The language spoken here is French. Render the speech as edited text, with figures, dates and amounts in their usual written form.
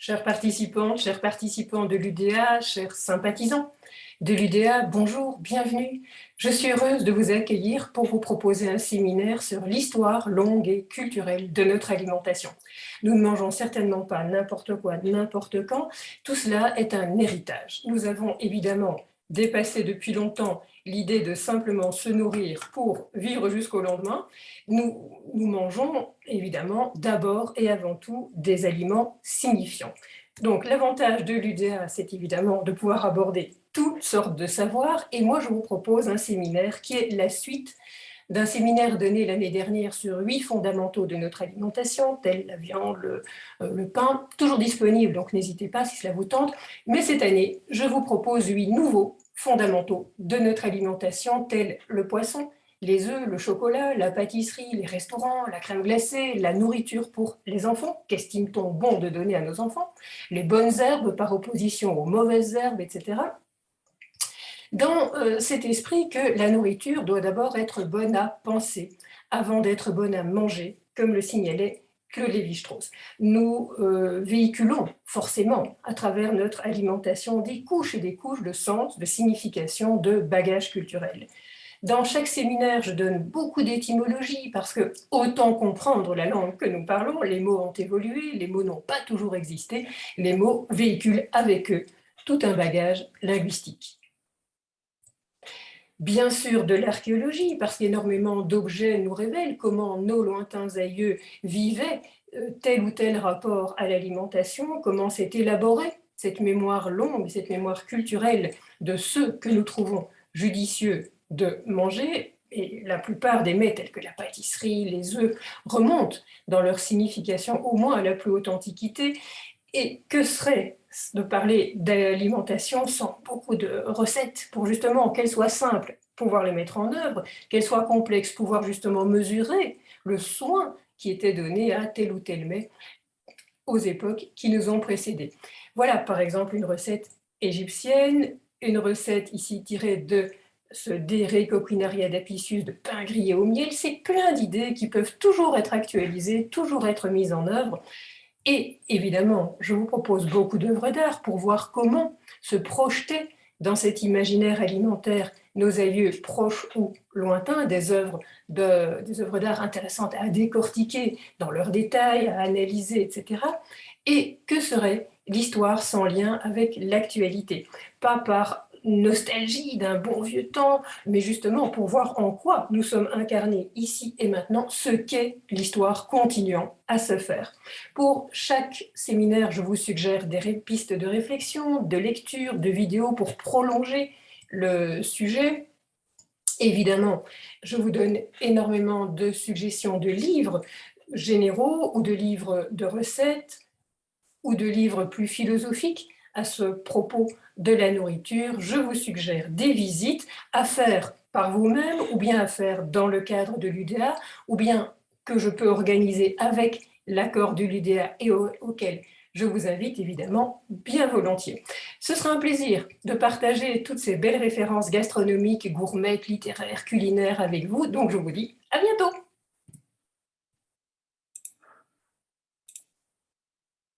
Chers participants de l'UDA, chers sympathisants de l'UDA, bonjour, bienvenue. Je suis heureuse de vous accueillir pour vous proposer un séminaire sur l'histoire longue et culturelle de notre alimentation. Nous ne mangeons certainement pas n'importe quoi, n'importe quand. Tout cela est un héritage. Nous avons évidemment dépassé depuis longtemps l'idée de simplement se nourrir pour vivre jusqu'au lendemain. Nous mangeons évidemment d'abord et avant tout des aliments signifiants. Donc l'avantage de l'UDA, c'est évidemment de pouvoir aborder toutes sortes de savoirs, et moi je vous propose un séminaire qui est la suite d'un séminaire donné l'année dernière sur 8 fondamentaux de notre alimentation, tels la viande, le pain, toujours disponible, donc n'hésitez pas si cela vous tente. Mais cette année, je vous propose 8 nouveaux fondamentaux de notre alimentation, tels le poisson, les œufs, le chocolat, la pâtisserie, les restaurants, la crème glacée, la nourriture pour les enfants, qu'estime-t-on bon de donner à nos enfants, les bonnes herbes par opposition aux mauvaises herbes, etc. Dans cet esprit que la nourriture doit d'abord être bonne à penser avant d'être bonne à manger, comme le signalait Claude Lévi-Strauss. Nous véhiculons forcément à travers notre alimentation des couches et des couches de sens, de signification, de bagages culturels. Dans chaque séminaire, je donne beaucoup d'étymologie parce que, autant comprendre la langue que nous parlons, les mots ont évolué, les mots n'ont pas toujours existé, les mots véhiculent avec eux tout un bagage linguistique. Bien sûr de l'archéologie, parce qu'énormément d'objets nous révèlent comment nos lointains aïeux vivaient tel ou tel rapport à l'alimentation, comment s'est élaborée cette mémoire longue, cette mémoire culturelle de ce que nous trouvons judicieux de manger. Et la plupart des mets tels que la pâtisserie, les œufs, remontent dans leur signification au moins à la plus haute antiquité. Et que serait de parler d'alimentation sans beaucoup de recettes pour justement qu'elles soient simples, pouvoir les mettre en œuvre, qu'elles soient complexes, pouvoir justement mesurer le soin qui était donné à tel ou tel mets aux époques qui nous ont précédés. Voilà par exemple une recette égyptienne, une recette ici tirée de ce De Re Coquinaria d'Apicius de pain grillé au miel. C'est plein d'idées qui peuvent toujours être actualisées, toujours être mises en œuvre. Et évidemment, je vous propose beaucoup d'œuvres d'art pour voir comment se projeter dans cet imaginaire alimentaire nos aïeux proches ou lointains, des œuvres d'art intéressantes à décortiquer dans leurs détails, à analyser, etc. Et que serait l'histoire sans lien avec l'actualité? Pas par nostalgie d'un bon vieux temps, mais justement pour voir en quoi nous sommes incarnés ici et maintenant, ce qu'est l'histoire continuant à se faire. Pour chaque séminaire, je vous suggère des pistes de réflexion, de lecture, de vidéos pour prolonger le sujet. Évidemment, je vous donne énormément de suggestions de livres généraux ou de livres de recettes ou de livres plus philosophiques à ce propos de la nourriture. Je vous suggère des visites à faire par vous-même ou bien à faire dans le cadre de l'UDA ou bien que je peux organiser avec l'accord de l'UDA et auquel je vous invite évidemment bien volontiers. Ce sera un plaisir de partager toutes ces belles références gastronomiques, gourmettes, littéraires, culinaires avec vous. Donc je vous dis à bientôt.